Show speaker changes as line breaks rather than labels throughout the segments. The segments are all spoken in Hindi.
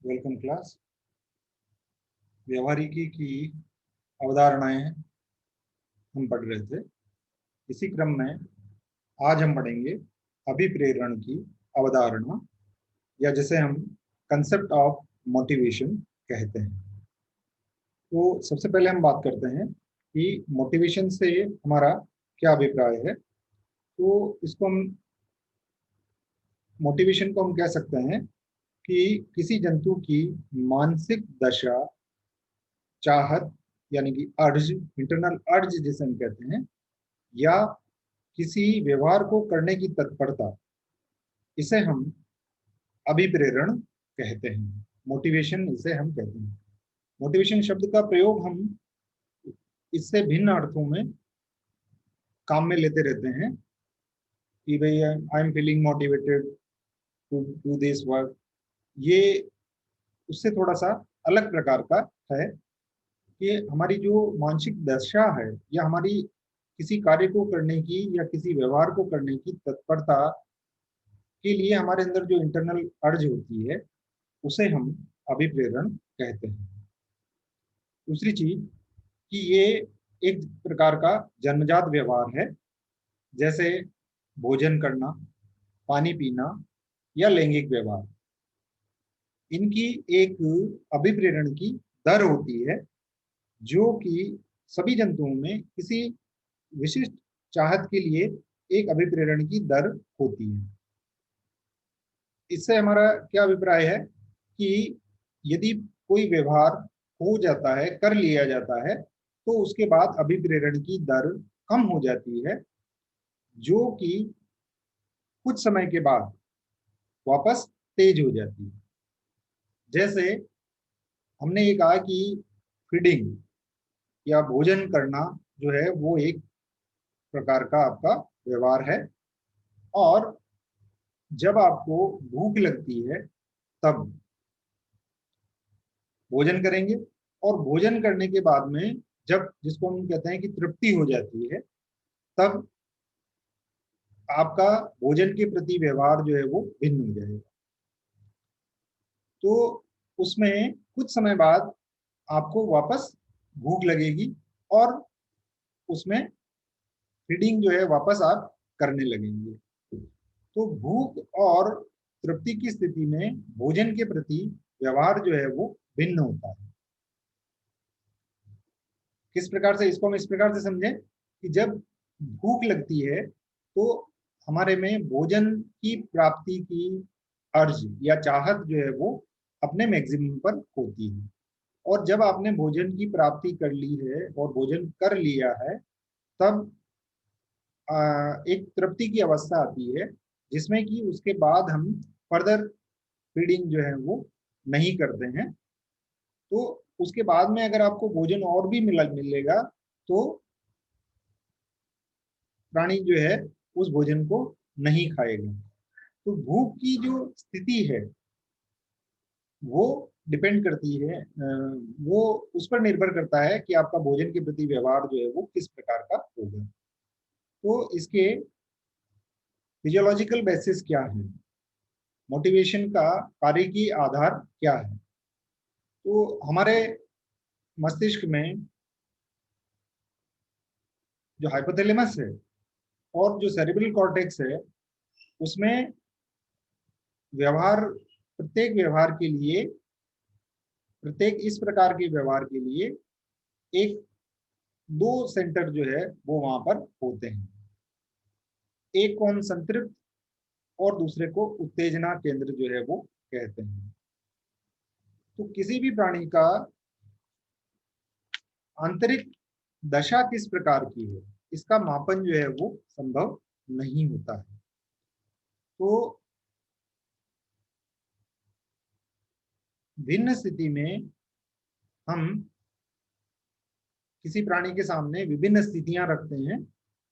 Welcome class. व्यवहारिकी की अवधारणाएं हम पढ़ रहे थे। इसी क्रम में आज हम पढ़ेंगे अभिप्रेरण की अवधारणा, या जिसे हम कंसेप्ट ऑफ मोटिवेशन कहते हैं। तो सबसे पहले हम बात करते हैं कि मोटिवेशन से हमारा क्या अभिप्राय है। तो इसको हम मोटिवेशन को हम कह सकते हैं कि किसी जंतु की मानसिक दशा, चाहत यानी कि अर्ज, इंटरनल अर्ज जिसे हम कहते हैं, या किसी व्यवहार को करने की तत्परता, इसे हम अभिप्रेरण कहते हैं। मोटिवेशन इसे हम कहते हैं। मोटिवेशन शब्द का प्रयोग हम इससे भिन्न अर्थों में काम में लेते रहते हैं कि भाई I am feeling motivated to do this work. ये उससे थोड़ा सा अलग प्रकार का है कि हमारी जो मानसिक दशा है, या हमारी किसी कार्य को करने की या किसी व्यवहार को करने की तत्परता के लिए हमारे अंदर जो इंटरनल अर्ज होती है, उसे हम अभिप्रेरण कहते हैं। दूसरी चीज कि ये एक प्रकार का जन्मजात व्यवहार है, जैसे भोजन करना, पानी पीना या लैंगिक व्यवहार। इनकी एक अभिप्रेरण की दर होती है, जो कि सभी जंतुओं में किसी विशिष्ट चाहत के लिए एक अभिप्रेरण की दर होती है। इससे हमारा क्या अभिप्राय है कि यदि कोई व्यवहार हो जाता है, कर लिया जाता है, तो उसके बाद अभिप्रेरण की दर कम हो जाती है, जो कि कुछ समय के बाद वापस तेज हो जाती है। जैसे हमने ये कहा कि फीडिंग या भोजन करना जो है वो एक प्रकार का आपका व्यवहार है, और जब आपको भूख लगती है तब भोजन करेंगे, और भोजन करने के बाद में जब, जिसको हम कहते हैं कि तृप्ति हो जाती है, तब आपका भोजन के प्रति व्यवहार जो है वो भिन्न हो जाएगा। तो उसमें कुछ समय बाद आपको वापस भूख लगेगी, और उसमें फीडिंग जो है वापस आप करने लगेंगे। तो भूख और तृप्ति की स्थिति में भोजन के प्रति व्यवहार जो है वो भिन्न होता है। किस प्रकार से? इसको हम इस प्रकार से समझें कि जब भूख लगती है तो हमारे में भोजन की प्राप्ति की अर्ज या चाहत जो है वो अपने मैक्सिमम पर होती है, और जब आपने भोजन की प्राप्ति कर ली है और भोजन कर लिया है, तब एक तृप्ति की अवस्था आती है, जिसमें कि उसके बाद हम फर्दर फीडिंग जो है वो नहीं करते हैं। तो उसके बाद में अगर आपको भोजन और भी मिलेगा, तो प्राणी जो है उस भोजन को नहीं खाएगा। तो भूख की जो स्थिति है वो डिपेंड करती है, वो उस पर निर्भर करता है कि आपका भोजन के प्रति व्यवहार जो है वो किस प्रकार का होगा। तो इसके फिजियोलॉजिकल बेसिस क्या है, मोटिवेशन का कार्य की आधार क्या है? तो हमारे मस्तिष्क में जो हाइपोथैलेमस है और जो सेरिब्रल कॉर्टेक्स है, उसमें व्यवहार, प्रत्येक व्यवहार के लिए, प्रत्येक इस प्रकार के व्यवहार के लिए एक दो सेंटर जो है वो वहां पर होते हैं। एक को हम संतृप्त और दूसरे को उत्तेजना केंद्र जो है वो कहते हैं। तो किसी भी प्राणी का आंतरिक दशा किस प्रकार की है, इसका मापन जो है वो संभव नहीं होता है। तो भिन्न स्थिति में हम किसी प्राणी के सामने विभिन्न स्थितियां रखते हैं,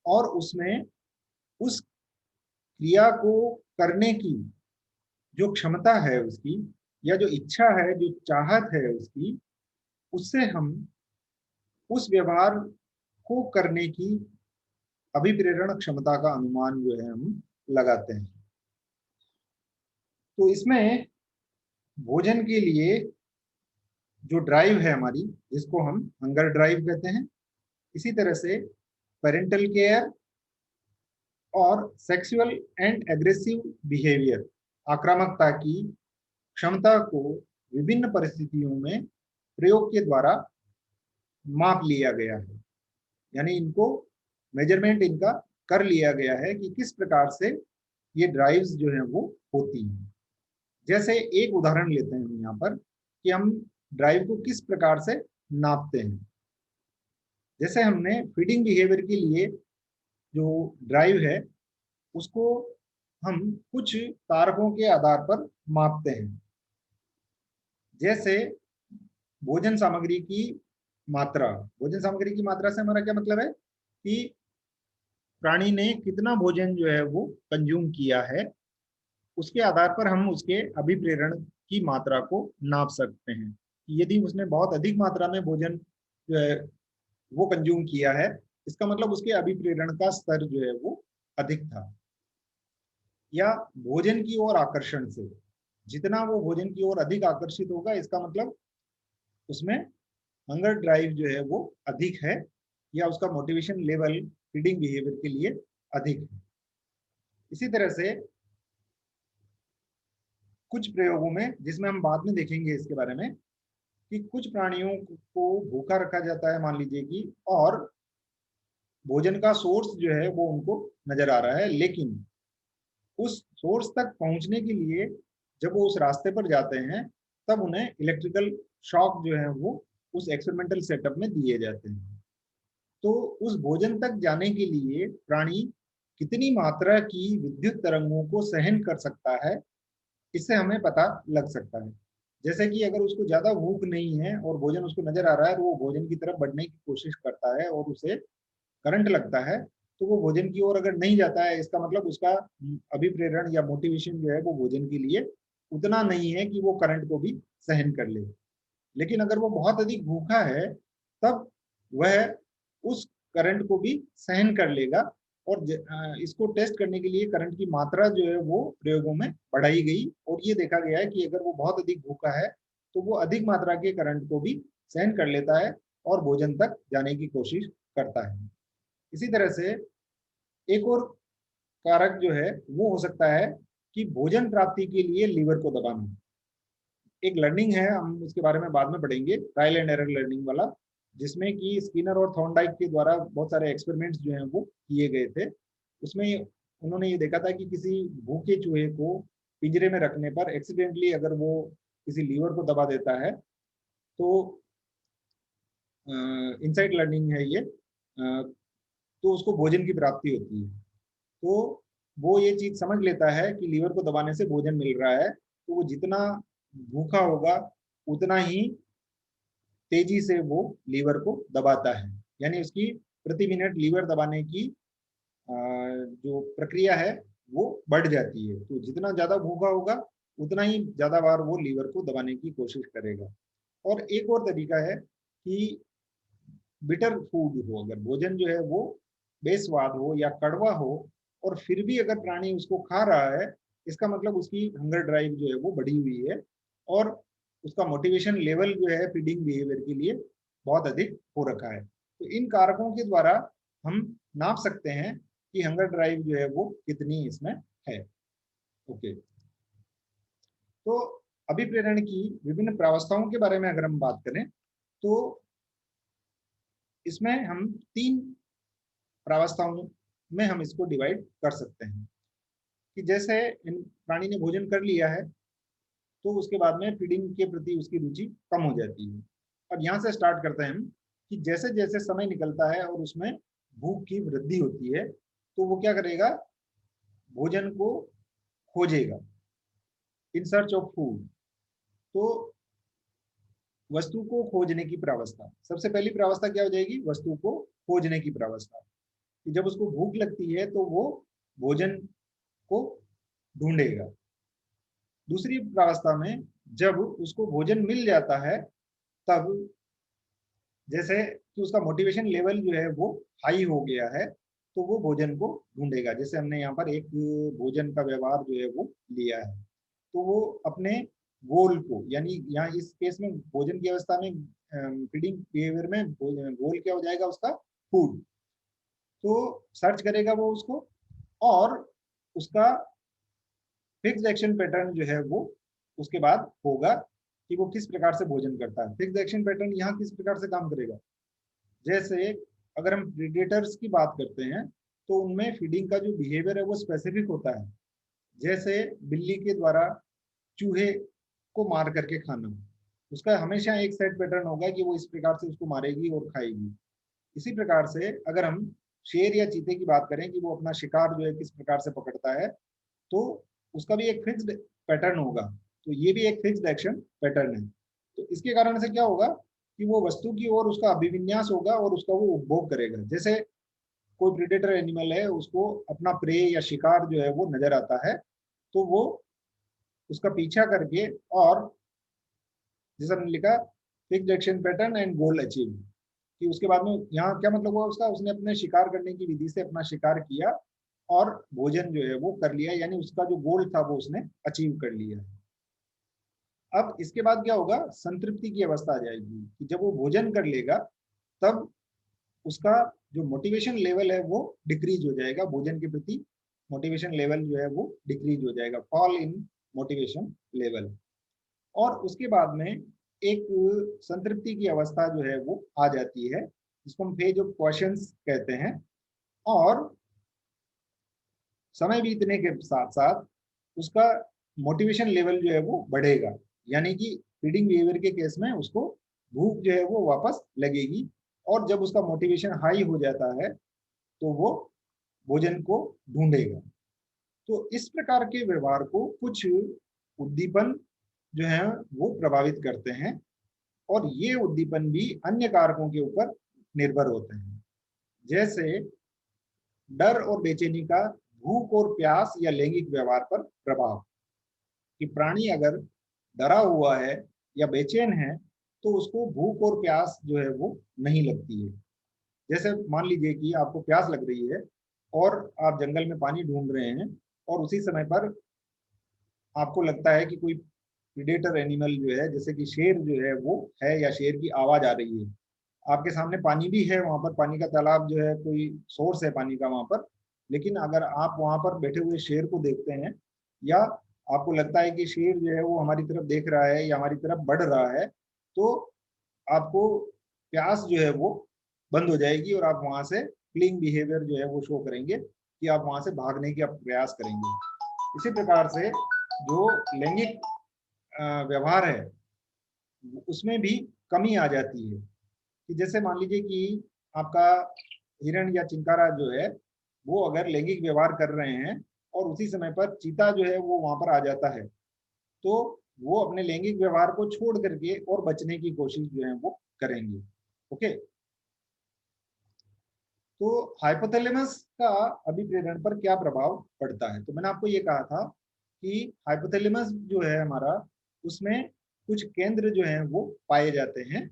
और उसमें उस क्रिया को करने की जो क्षमता है उसकी, या जो इच्छा है, जो चाहत है उसकी, उससे हम उस व्यवहार को करने की अभिप्रेरण क्षमता का अनुमान जो है हम लगाते हैं। तो इसमें भोजन के लिए जो ड्राइव है हमारी, जिसको हम हंगर ड्राइव कहते हैं, इसी तरह से पेरेंटल केयर और सेक्सुअल एंड एग्रेसिव बिहेवियर, आक्रामकता की क्षमता को विभिन्न परिस्थितियों में प्रयोग के द्वारा माप लिया गया है। यानी इनको मेजरमेंट इनका कर लिया गया है कि किस प्रकार से ये ड्राइव्स जो है वो होती हैं। जैसे एक उदाहरण लेते हैं हम यहाँ पर कि हम ड्राइव को किस प्रकार से नापते हैं। जैसे हमने फीडिंग बिहेवियर के लिए जो ड्राइव है उसको हम कुछ कारकों के आधार पर मापते हैं। जैसे भोजन सामग्री की मात्रा। भोजन सामग्री की मात्रा से हमारा क्या मतलब है कि प्राणी ने कितना भोजन जो है वो कंज्यूम किया है, उसके आधार पर हम उसके अभिप्रेरण की मात्रा को नाप सकते हैं। यदि उसने बहुत अधिक मात्रा में भोजन जो है वो कंज्यूम किया है, इसका मतलब उसके अभिप्रेरण का स्तर जो है वो अधिक था। या भोजन की ओर आकर्षण से, जितना वो भोजन की ओर अधिक आकर्षित होगा, इसका मतलब उसमें हंगर ड्राइव जो है वो अधिक है, या उसका मोटिवेशन लेवल फीडिंग बिहेवियर के लिए अधिक है। इसी तरह से कुछ प्रयोगों में, जिसमें हम बाद में देखेंगे इसके बारे में, कि कुछ प्राणियों को भूखा रखा जाता है, मान लीजिए कि, और भोजन का सोर्स जो है वो उनको नजर आ रहा है, लेकिन उस सोर्स तक पहुंचने के लिए जब वो उस रास्ते पर जाते हैं तब उन्हें इलेक्ट्रिकल शॉक जो है वो उस एक्सपेरिमेंटल सेटअप में दिए जाते हैं। तो उस भोजन तक जाने के लिए प्राणी कितनी मात्रा की विद्युत तरंगों को सहन कर सकता है, इससे हमें पता लग सकता है। जैसे कि अगर उसको ज्यादा भूख नहीं है और भोजन उसको नजर आ रहा है, तो वो भोजन की तरफ बढ़ने की कोशिश करता है और उसे करंट लगता है, तो वो भोजन की ओर अगर नहीं जाता है, इसका मतलब उसका अभिप्रेरण या मोटिवेशन जो है वो भोजन के लिए उतना नहीं है कि वो करंट को भी सहन कर ले। लेकिन अगर वो बहुत अधिक भूखा है, तब वह उस करंट को भी सहन कर लेगा। और इसको टेस्ट करने के लिए करंट की मात्रा जो है वो प्रयोगों में बढ़ाई गई, और ये देखा गया है कि अगर वो बहुत अधिक भूखा है तो वो अधिक मात्रा के करंट को भी सहन कर लेता है और भोजन तक जाने की कोशिश करता है। इसी तरह से एक और कारक जो है वो हो सकता है कि भोजन प्राप्ति के लिए लीवर को दबाना। एक लर्निंग है, हम उसके बारे में बाद में पढ़ेंगे, ट्रायल एंड एरर लर्निंग वाला, जिसमें कि स्किनर और थॉर्नडाइक के द्वारा बहुत सारे एक्सपेरिमेंट्स जो हैं वो किए गए थे। उसमें उन्होंने ये देखा था कि किसी भूखे चूहे को पिंजरे में रखने पर एक्सीडेंटली अगर वो किसी लीवर को दबा देता है, तो इनसाइट लर्निंग है ये, तो उसको भोजन की प्राप्ति होती है। तो वो ये चीज समझ लेता है कि लीवर को दबाने से भोजन मिल रहा है, तो वो जितना भूखा होगा उतना ही तेजी से वो लीवर को दबाता है। यानी उसकी प्रति मिनट लीवर दबाने की जो प्रक्रिया है वो बढ़ जाती है। तो जितना ज्यादा भूखा होगा उतना ही ज्यादा बार वो लीवर को दबाने की कोशिश करेगा। और एक और तरीका है कि बिटर फूड हो, अगर भोजन जो है वो बेस्वाद हो या कड़वा हो, और फिर भी अगर प्राणी उसको खा रहा है, इसका मतलब उसकी हंगर ड्राइव जो है वो बढ़ी हुई है, और उसका मोटिवेशन लेवल जो है फीडिंग बिहेवियर के लिए बहुत अधिक हो रखा है। तो इन कारकों के द्वारा हम नाप सकते हैं कि हंगर ड्राइव जो है वो कितनी इसमें है। ओके, तो अभिप्रेरण की विभिन्न प्रावस्थाओं के बारे में अगर हम बात करें, तो इसमें हम 3 प्रावस्थाओं में हम इसको डिवाइड कर सकते हैं। कि जैसे इन प्राणी ने भोजन कर लिया है, तो उसके बाद में फीडिंग के प्रति उसकी रुचि कम हो जाती है। अब यहाँ से स्टार्ट करते हैं हम कि जैसे जैसे समय निकलता है और उसमें भूख की वृद्धि होती है, तो वो क्या करेगा, भोजन को खोजेगा, इन सर्च ऑफ फूड। तो वस्तु को खोजने की प्रावस्था, सबसे पहली प्रावस्था क्या हो जाएगी, वस्तु को खोजने की प्रावस्था। कि जब उसको भूख लगती है तो वो भोजन को ढूंढेगा। दूसरी प्रावस्था में जब उसको भोजन मिल जाता है, तब जैसे कि उसका मोटिवेशन लेवल जो है वो हाई हो गया है, तो वो भोजन को ढूंढेगा। जैसे हमने यहाँ पर एक भोजन का व्यवहार जो है वो लिया है, तो वो अपने गोल को, यानी यहाँ इस केस में भोजन की अवस्था में फीडिंग बिहेवियर में गोल क्या हो जाएगा उसका, फूड। तो सर्च करेगा वो उसको, और उसका फिक्स एक्शन पैटर्न जो है वो उसके बाद होगा कि वो किस प्रकार से भोजन करता है। फिक्स एक्शन पैटर्न यहाँ किस प्रकार से काम करेगा, जैसे अगर हम प्रीडेटर्स की बात करते हैं तो उनमें फीडिंग का जो बिहेवियर है वो स्पेसिफिक होता है। जैसे बिल्ली के द्वारा चूहे को मार करके खाना, उसका हमेशा एक सेट पैटर्न होगा कि वो इस प्रकार से उसको मारेगी और खाएगी। इसी प्रकार से अगर हम शेर या चीते की बात करें कि वो अपना शिकार जो है किस प्रकार से पकड़ता है, तो उसका भी एक फिक्स्ड पैटर्न होगा। तो ये भी एक फिक्स्ड एक्शन पैटर्न है। तो इसके कारण से क्या होगा कि वो वस्तु की ओर उसका अभिविन्यास होगा और उसका वो उपभोग करेगा। जैसे कोई प्रीडेटर एनिमल है, उसको अपना प्रे या शिकार जो है वो नजर आता है, तो वो उसका पीछा करके, और जैसा हमने लिखा fixed action pattern and goal achieve, कि उसके बाद में यहाँ क्या मतलब हुआ उसका, उसने अपने शिकार करने की विधि से अपना शिकार किया और भोजन जो है वो कर लिया, यानी उसका जो गोल था वो उसने अचीव कर लिया। अब इसके बाद क्या होगा, संतृप्ति की अवस्था आ जाएगी कि जब वो भोजन कर लेगा तब उसका जो मोटिवेशन लेवल है वो डिक्रीज हो जाएगा, भोजन के प्रति मोटिवेशन लेवल जो है वो डिक्रीज हो जाएगा, फॉल इन मोटिवेशन लेवल। और उसके बाद में एक संतृप्ति की अवस्था जो है वो आ जाती है, जिसको हम फेज ऑफ क्वेश्चंस कहते हैं। और समय बीतने के साथ साथ उसका मोटिवेशन लेवल जो है वो बढ़ेगा, यानी कि फीडिंग बिहेवियर के केस में उसको भूख जो है वो वापस लगेगी, और जब उसका मोटिवेशन हाई हो जाता है तो वो भोजन को ढूंढेगा। तो इस प्रकार के व्यवहार को कुछ उद्दीपन जो है वो प्रभावित करते हैं, और ये उद्दीपन भी अन्य कारकों के ऊपर निर्भर होते हैं। जैसे डर और बेचैनी का भूख और प्यास या लैंगिक व्यवहार पर प्रभाव, कि प्राणी अगर डरा हुआ है या बेचैन है तो उसको भूख और प्यास जो है वो नहीं लगती है। जैसे मान लीजिए कि आपको प्यास लग रही है और आप जंगल में पानी ढूंढ रहे हैं, और उसी समय पर आपको लगता है कि कोई प्रीडेटर एनिमल जो है, जैसे कि शेर जो है वो है, या शेर की आवाज आ रही है, आपके सामने पानी भी है, वहां पर पानी का तालाब जो है, कोई सोर्स है पानी का वहां पर, लेकिन अगर आप वहां पर बैठे हुए शेर को देखते हैं, या आपको लगता है कि शेर जो है वो हमारी तरफ देख रहा है या हमारी तरफ बढ़ रहा है, तो आपको प्यास जो है वो बंद हो जाएगी और आप वहां से फ्लीइंग बिहेवियर जो है वो शो करेंगे, कि आप वहां से भागने की आप प्रयास करेंगे। इसी प्रकार से जो लैंगिक व्यवहार है उसमें भी कमी आ जाती है, कि जैसे मान लीजिए कि आपका हिरण या चिंकारा जो है वो अगर लैंगिक व्यवहार कर रहे हैं और उसी समय पर चीता जो है वो वहां पर आ जाता है, तो वो अपने लैंगिक व्यवहार को छोड़ करके और बचने की कोशिश जो है वो करेंगे। ओके, तो हाइपोथैलेमस का अभिप्रेरण पर क्या प्रभाव पड़ता है, तो मैंने आपको ये कहा था कि हाइपोथैलेमस जो है हमारा, उसमें कुछ केंद्र जो हैं वो पाए जाते हैं,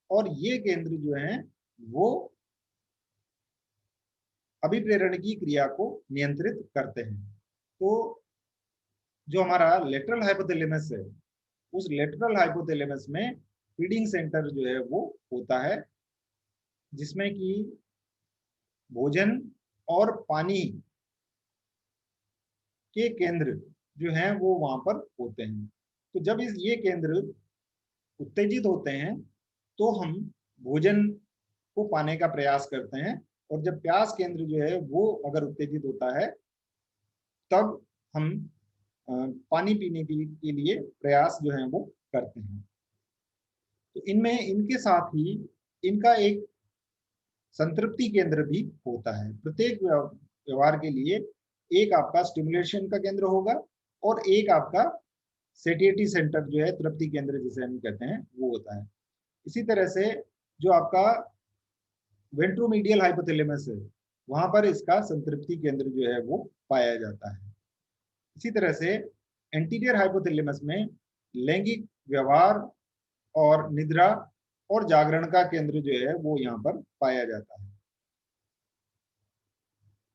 और ये केंद्र जो हैं वो अभिप्रेरण की क्रिया को नियंत्रित करते हैं। तो जो हमारा लेटरल हाइपोथैलेमस है, उस लेटरल हाइपोथैलेमस में फीडिंग सेंटर जो है वो होता है, जिसमें कि भोजन और पानी के केंद्र जो हैं वो वहां पर होते हैं। तो जब ये केंद्र उत्तेजित होते हैं तो हम भोजन को पाने का प्रयास करते हैं, और जब प्यास केंद्र जो है वो अगर उत्तेजित होता है तब हम पानी पीने के लिए प्रयास जो है वो करते हैं। तो इनमें इनके साथ ही इनका एक संतृप्ति केंद्र भी होता है। प्रत्येक व्यवहार के लिए एक आपका स्टिमुलेशन का केंद्र होगा और एक आपका सेटिएटी सेंटर जो है, तृप्ति केंद्र जिसे हम कहते हैं, वो होता है। इसी तरह से जो आपका वेंट्रोमीडियल हाइपोथैलेमस है, वहां पर इसका संतृप्ति केंद्र जो है वो पाया जाता है। इसी तरह से एंटीरियर हाइपोथैलेमस में लैंगिक व्यवहार और निद्रा और जागरण का केंद्र जो है वो यहाँ पर पाया जाता है।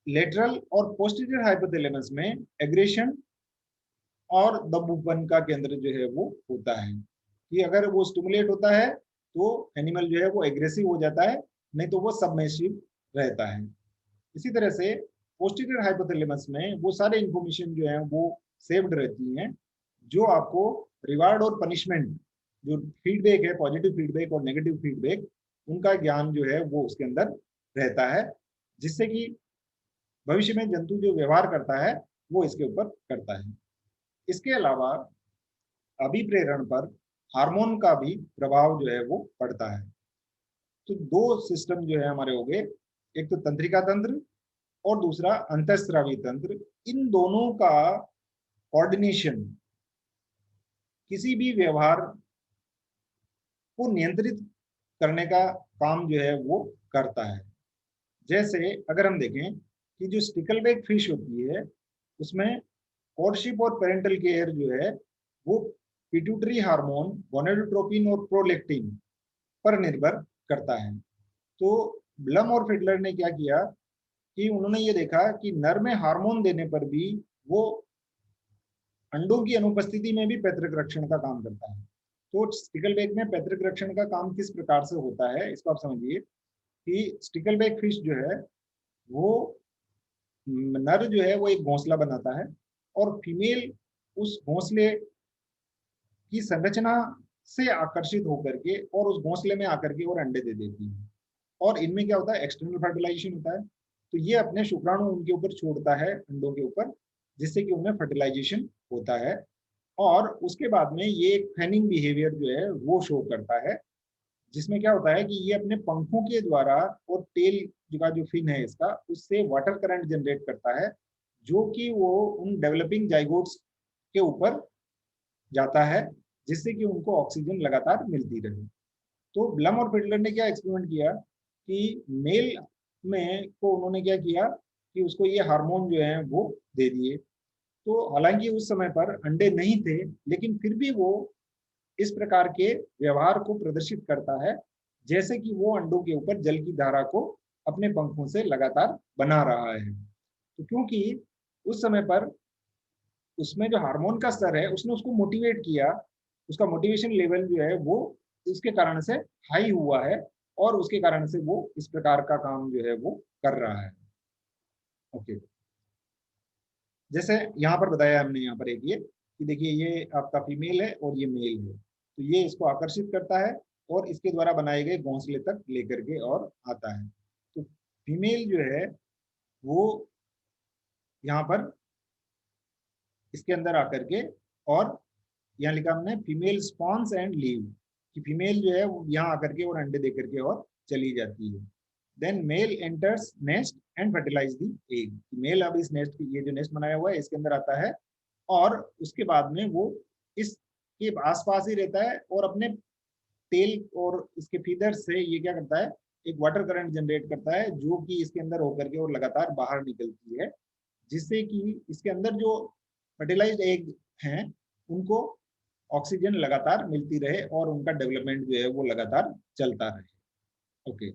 लेटरल और पोस्टीरियर हाइपोथैलेमस में एग्रेशन और दबूपन का केंद्र जो है वो होता है, कि अगर वो स्टिमुलेट होता है तो एनिमल जो है वो एग्रेसिव हो जाता है, नहीं तो वो सबमिसिव रहता है। इसी तरह से पोस्टीरियर हाइपोथैलेमस में वो सारे इंफॉर्मेशन जो है वो सेव्ड रहती हैं, जो आपको रिवार्ड और पनिशमेंट, जो फीडबैक है, पॉजिटिव फीडबैक और नेगेटिव फीडबैक, उनका ज्ञान जो है वो उसके अंदर रहता है, जिससे कि भविष्य में जंतु जो व्यवहार करता है वो इसके ऊपर करता है। इसके अलावा अभिप्रेरण पर हार्मोन का भी प्रभाव जो है वो पड़ता है। तो दो सिस्टम जो है हमारे हो गए, एक तो तंत्रिका तंत्र और दूसरा अंतःस्रावी तंत्र। इन दोनों का कोऑर्डिनेशन किसी भी व्यवहार को नियंत्रित करने का काम जो है वो करता है। जैसे अगर हम देखें कि जो स्टिकलबैक फिश होती है, उसमें कोर्टशिप और पेरेंटल केयर जो है वो पिट्यूटरी हार्मोन, गोनाडोट्रोपिन और प्रोलेक्टिन पर निर्भर करता है। तो ब्लम और फिडलर ने क्या किया कि उन्होंने ये देखा कि नर में हार्मोन देने पर भी वो अंडों की अनुपस्थिति में भी पैतृक रक्षण का काम करता है। तो स्टिकलबैक में पैतृक रक्षण का काम किस प्रकार से होता है, इसको आप समझिए कि स्टिकलबैक फिश जो है वो नर जो है वो एक घोंसला बनाता है, और फीमेल उस घोंसले की संरचना से आकर्षित होकर के और उस घोंसले में आकर के और अंडे दे देती है। और इनमें क्या होता है, एक्सटर्नल फर्टिलाइजेशन होता है। तो ये अपने शुक्राणु उनके ऊपर छोड़ता है, अंडों के ऊपर, जिससे कि उनमें फर्टिलाइजेशन होता है। और उसके बाद में ये एक फैनिंग बिहेवियर जो है वो शो करता है, जिसमें क्या होता है कि ये अपने पंखों के द्वारा और टेल का जो फिन है इसका, उससे वाटर करंट जनरेट करता है, जो कि वो उन डेवलपिंग जाइगोट्स के ऊपर जाता है, जिससे कि उनको ऑक्सीजन लगातार मिलती रहे। तो ब्लम और फिडलर ने क्या एक्सपेरिमेंट किया कि मेल में को उन्होंने क्या किया कि उसको ये हार्मोन जो है वो दे दिए। तो हालांकि उस समय पर अंडे नहीं थे, लेकिन फिर भी वो इस प्रकार के व्यवहार को प्रदर्शित करता है, जैसे कि वो अंडों के ऊपर जल की धारा को अपने पंखों से लगातार बना रहा है। तो क्योंकि उस समय पर उसमें जो हार्मोन का स्तर है उसने उसको मोटिवेट किया, उसका मोटिवेशन लेवल जो है वो उसके कारण से हाई हुआ है, और उसके कारण से वो इस प्रकार का काम जो है वो कर रहा है। ओके, जैसे यहाँ पर बताया हमने, यहाँ पर एक ये कि देखिए ये आपका फीमेल है और ये मेल है, तो ये इसको आकर्षित करता है और इसके द्वारा बनाए गए घोंसले तक लेकर के और आता है। तो फीमेल जो है वो यहाँ पर इसके अंदर आकर के, और यहाँ लिखा हमने फीमेल स्पॉन्स एंड लीव, कि फीमेल जो है वो यहाँ आकर के और अंडे दे करके और चली जाती है। Then male enters nest and fertilize the egg. Male अब इस नेस्ट, ये जो नेस्ट बनाया हुआ है इसके अंदर आता है, और उसके बाद में वो इसके आसपास ही रहता है, और अपने तेल और इसके फीदर से ये क्या करता है, एक वाटर करंट जनरेट करता है, जो कि इसके अंदर होकर के और लगातार बाहर निकलती है, जिससे कि इसके अंदर जो फर्टिलाइज्ड एग हैं उनको ऑक्सीजन लगातार मिलती रहे और उनका डेवलपमेंट जो है वो लगातार चलता रहे। ओके,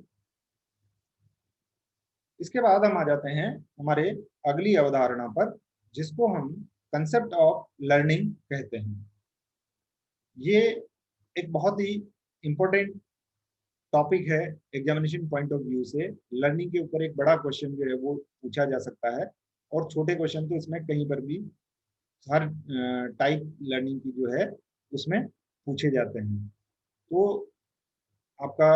इसके बाद हम आ जाते हैं हमारे अगली अवधारणा पर, जिसको हम कंसेप्ट ऑफ लर्निंग कहते हैं। ये एक बहुत ही इंपॉर्टेंट टॉपिक है एग्जामिनेशन पॉइंट ऑफ व्यू से। लर्निंग के ऊपर एक बड़ा क्वेश्चन जो है वो पूछा जा सकता है, और छोटे क्वेश्चन तो इसमें कहीं पर भी हर टाइप लर्निंग की जो है उसमें पूछे जाते हैं। तो आपका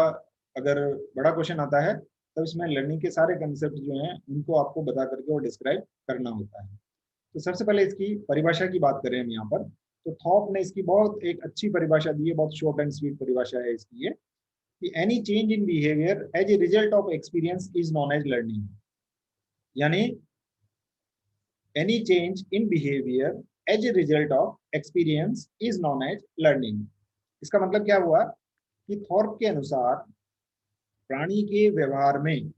अगर बड़ा क्वेश्चन आता है तब इसमें लर्निंग के सारे कंसेप्ट जो हैं उनको आपको बता करके और डिस्क्राइब करना होता है। तो सबसे पहले इसकी परिभाषा की बात करें हम यहाँ पर, तो थॉप ने इसकी बहुत एक अच्छी परिभाषा दी है, बहुत शॉर्ट एंड स्वीट परिभाषा है इसकी ये, कि any change in behaviour as a result of experience is known as learning. यानी any change in behaviour as a result of experience is known as learning. इसका मतलब क्या हुआ कि थॉर्प के अनुसार प्राणी के व्यवहार में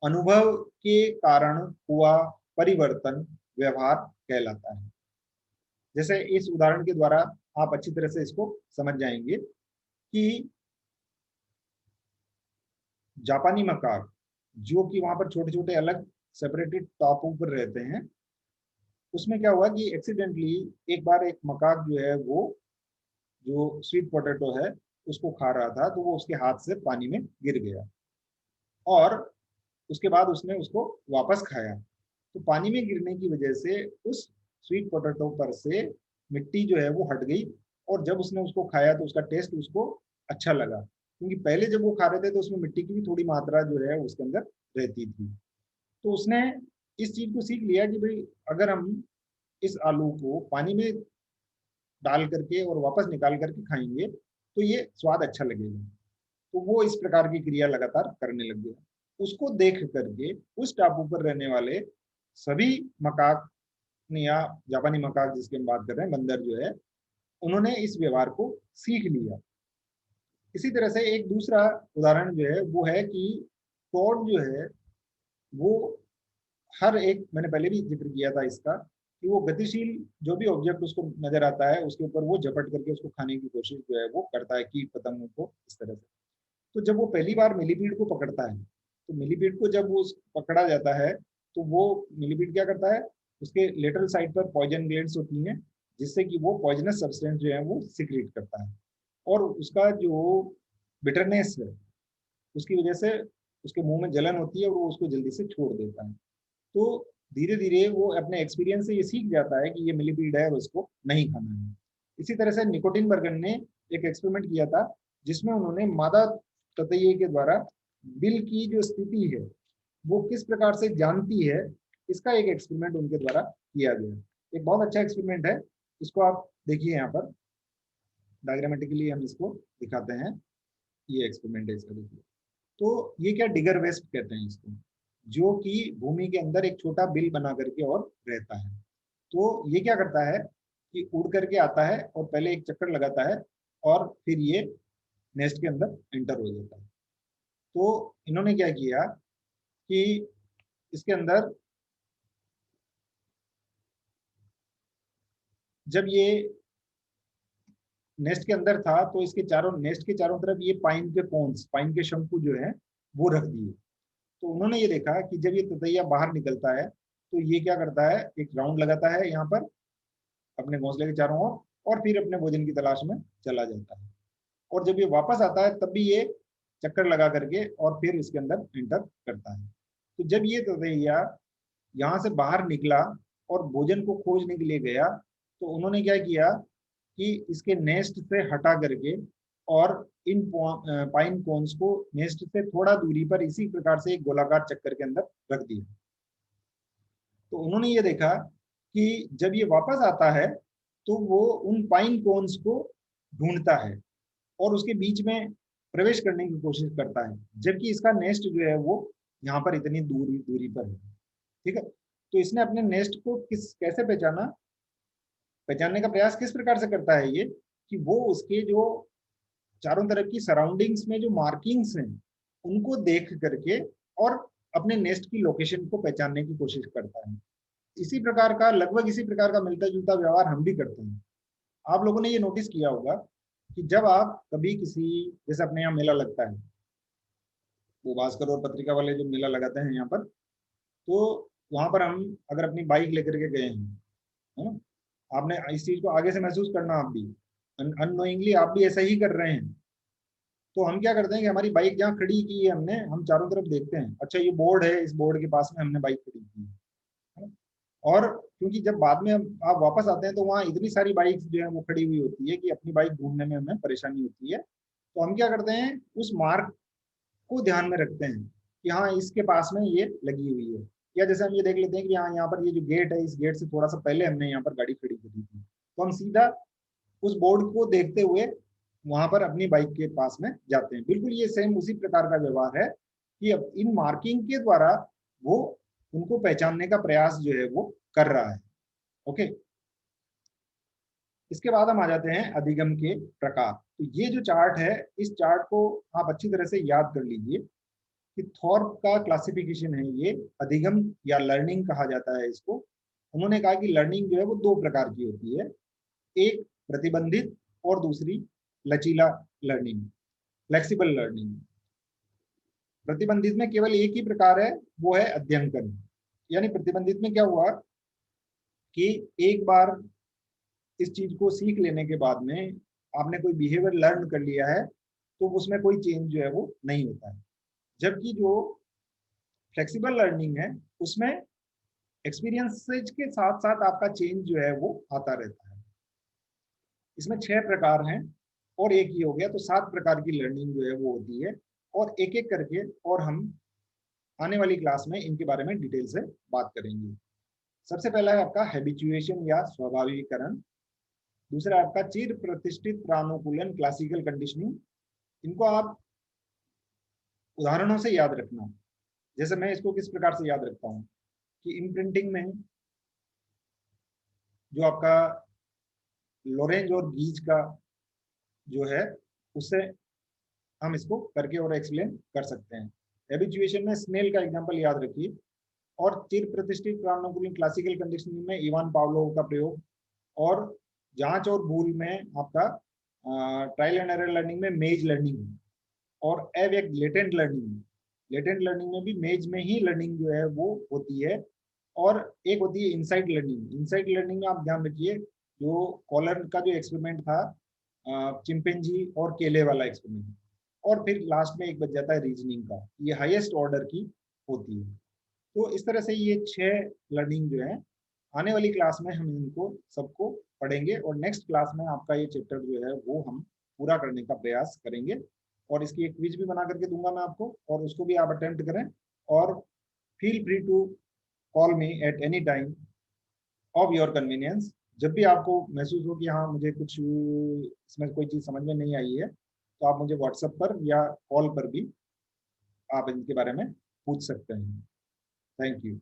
अनुभव के कारण हुआ परिवर्तन व्यवहार कहलाता है। जैसे इस उदाहरण के द्वारा आप अच्छी तरह से इसको समझ जाएंगे कि जापानी मकाक, जो कि वहां पर छोटे छोटे अलग सेपरेटेड टापू पर रहते हैं, उसमें क्या हुआ कि एक्सीडेंटली एक बार एक मकाक जो है वो जो स्वीट पोटैटो है उसको खा रहा था, तो वो उसके हाथ से पानी में गिर गया और उसके बाद उसने उसको वापस खाया। तो पानी में गिरने की वजह से उस स्वीट पोटैटो पर से मिट्टी जो है वो हट गई और जब उसने उसको खाया तो उसका टेस्ट उसको अच्छा लगा, क्योंकि पहले जब वो खा रहे थे तो उसमें मिट्टी की भी थोड़ी मात्रा जो है उसके अंदर रहती थी। तो उसने इस चीज को सीख लिया कि भाई अगर हम इस आलू को पानी में डाल करके और वापस निकाल करके खाएंगे तो ये स्वाद अच्छा लगेगा। तो वो इस प्रकार की क्रिया लगातार करने लग गया। उसको देख करके उस टापू पर रहने वाले सभी मकाक या जापानी मकाक जिसकी हम बात कर रहे हैं, बंदर जो है, उन्होंने इस व्यवहार को सीख लिया। इसी तरह से एक दूसरा उदाहरण जो है वो है कि कौड़ जो है वो हर एक, मैंने पहले भी जिक्र किया था इसका, कि वो गतिशील जो भी ऑब्जेक्ट उसको नजर आता है उसके ऊपर वो झपट करके उसको खाने की कोशिश जो है वो करता है, कीट पतंगों को इस तरह से। तो जब वो पहली बार मिलीपीड को पकड़ता है, तो मिलीपीड को जब वो पकड़ा जाता है तो वो मिलीपीड क्या करता है, उसके लेटरल साइड पर पॉइजन ग्लैंड्स होती हैं, जिससे कि वो पॉइजनस सब्सटेंस जो है वो सिक्रीट करता है और उसका जो बिटरनेस है उसकी वजह से उसके मुंह में जलन होती है और वो उसको जल्दी से छोड़ देता है। तो धीरे धीरे वो अपने एक्सपीरियंस से ये सीख जाता है कि ये मिलीपीड है और उसको नहीं खाना है। इसी तरह से निकोटिन बर्गन ने एक एक्सपेरिमेंट किया था जिसमें उन्होंने मादा ततैये के द्वारा बिल की जो स्थिति है वो किस प्रकार से जानती है, इसका एक एक्सपेरिमेंट उनके द्वारा किया गया। एक बहुत अच्छा एक्सपेरिमेंट है, इसको आप देखिए यहाँ पर डायग्रामेटिकली हम इसको दिखाते हैं। ये एक्सपेरिमेंट है, इसका देखिए। तो ये क्या, डिगर वेस्ट कहते हैं इसको, जो कि भूमि के अंदर एक छोटा बिल बना करके और रहता है। तो ये क्या करता है कि उड़ करके आता है और पहले एक चक्कर लगाता है और फिर ये नेस्ट के अंदर एंटर हो जाता है। तो इन्होंने क्या किया कि इसके अंदर जब ये नेस्ट के अंदर था तो इसके चारों, नेस्ट के चारों तरफ ये पाइन के कोन्स, पाइन के शंकु जो है वो रख दिए। तो उन्होंने ये देखा कि जब ये ततैया बाहर निकलता है तो ये क्या करता है, एक राउंड लगाता है यहाँ पर अपने घोंसले के चारों ओर और फिर अपने भोजन की तलाश में चला जाता है। और जब ये वापस आता है तब भी ये चक्कर लगा करके और फिर इसके अंदर एंटर करता है। तो जब ये ततैया यहाँ से बाहर निकला और भोजन को खोजने के लिए गया तो उन्होंने क्या किया कि इसके नेस्ट से हटा करके और इन पाइन कोन्स को नेस्ट से थोड़ा दूरी पर इसी प्रकार से एक गोलाकार चक्कर के अंदर रख दिया। तो उन्होंने ये देखा कि जब ये वापस आता है तो वो उन पाइन कोन्स को ढूंढता है और उसके बीच में प्रवेश करने की कोशिश करता है, जबकि इसका नेस्ट जो है वो यहाँ पर इतनी दूरी दूरी पर है। ठीक है, तो इसने अपने नेस्ट को किस कैसे पहचाना, पहचानने का प्रयास किस प्रकार से करता है ये, कि वो उसके जो चारों तरफ की सराउंडिंग्स में जो मार्किंग्स हैं उनको देख करके और अपने नेस्ट की लोकेशन को पहचानने की कोशिश करता है। इसी प्रकार का, लगभग इसी प्रकार का मिलता जुलता व्यवहार हम भी करते हैं। आप लोगों ने ये नोटिस किया होगा कि जब आप कभी किसी, जैसे अपने यहाँ मेला लगता है, वो भास्कर और पत्रिका वाले जो मेला लगाते हैं यहाँ पर, तो वहां पर हम अगर अपनी बाइक लेकर के गए हैं, है ना, आपने इस चीज को आगे से महसूस करना, आप भी अननोइंगली आप भी ऐसा ही कर रहे हैं। तो हम क्या करते हैं कि हमारी बाइक जहाँ खड़ी की है हमने, हम चारों तरफ देखते हैं, अच्छा ये बोर्ड है, इस बोर्ड के पास में हमने बाइक खड़ी की है। और क्योंकि जब बाद में आप वापस आते हैं तो वहाँ इतनी सारी बाइक्स जो है वो खड़ी हुई होती है कि अपनी बाइक ढूंढने में हमें परेशानी होती है। तो हम क्या करते हैं, उस मार्ग को ध्यान में रखते हैं कि हाँ इसके पास में ये लगी हुई है। या जैसे हम ये देख लेते हैं कि हाँ यहाँ पर ये जो गेट है, इस गेट से थोड़ा सा पहले हमने यहाँ पर गाड़ी खड़ी करी थी, तो हम सीधा उस बोर्ड को देखते हुए वहां पर अपनी बाइक के पास में जाते हैं। बिल्कुल ये सेम उसी प्रकार का व्यवहार है कि अब इन मार्किंग के द्वारा वो उनको पहचानने का प्रयास जो है वो कर रहा है। ओके, इसके बाद हम आ जाते हैं अधिगम के प्रकार। तो ये जो चार्ट है, इस चार्ट को आप अच्छी तरह से याद कर लीजिए कि थॉर्प का क्लासिफिकेशन है ये, अधिगम या लर्निंग कहा जाता है इसको। उन्होंने कहा कि लर्निंग जो है वो दो प्रकार की होती है, एक प्रतिबंधित और दूसरी लचीला लर्निंग, फ्लेक्सिबल लर्निंग। प्रतिबंधित में केवल एक ही प्रकार है, वो है अध्ययन करना। यानी प्रतिबंधित में क्या हुआ कि एक बार इस चीज को सीख लेने के बाद में आपने कोई बिहेवियर लर्न कर लिया है तो उसमें कोई चेंज जो है वो नहीं होता है। जबकि जो फ्लेक्सिबल लर्निंग है उसमें एक्सपीरियंसेस के साथ साथ आपका चेंज जो है वो आता रहता है। इसमें 6 प्रकार हैं और एक ही हो गया, तो 7 प्रकार की लर्निंग जो है वो होती है। और एक एक करके और हम आने वाली क्लास में इनके बारे में डिटेल से बात करेंगे। सबसे पहला है आपका हैबिचुएशन या स्वाभाविकरण। दूसरा आपका चिर प्रतिष्ठित प्रानुकूलन क्लासिकल कंडीशनिंग। इनको आप उदाहरणों से याद रखना। जैसे मैं इसको किस प्रकार से याद रखता हूँ कि इम्प्रिंटिंग में जो आपका लोरेंज और गीज का जो है उससे हम इसको करके और एक्सप्लेन कर सकते हैं। हैबिचुएशन में स्नेल का एग्जांपल याद रखिए, और चिर प्रतिष्ठित प्रानुकूलन क्लासिकल कंडीशनिंग में इवान पावलोव का प्रयोग, और जांच और भूल में आपका ट्रायल एंड एरर लर्निंग में मेज लर्निंग, और एक लेटेंट लर्निंग। लेटेंट लर्निंग में भी मेज में ही लर्निंग जो है वो होती है। और एक होती है इनसाइड लर्निंग। इनसाइड लर्निंग में आप ध्यान रखिए, जो कॉलर का जो एक्सपेरिमेंट था चिंपैंजी और केले वाला एक्सपेरिमेंट, और फिर लास्ट में एक बच जाता है रीजनिंग का, ये हाईएस्ट ऑर्डर की होती है। तो इस तरह से ये 6 लर्निंग जो है आने वाली क्लास में हम इनको सबको पढ़ेंगे, और नेक्स्ट क्लास में आपका ये चैप्टर जो है वो हम पूरा करने का प्रयास करेंगे। और इसकी एक क्विज भी बना करके दूंगा मैं आपको, और उसको भी आप अटेम्प्ट करें। और feel free to call me at any time of your convenience. जब भी आपको महसूस हो कि हाँ मुझे कुछ इसमें कोई चीज़ समझ में नहीं आई है, तो आप मुझे व्हाट्सएप पर या कॉल पर भी आप इनके बारे में पूछ सकते हैं। Thank you.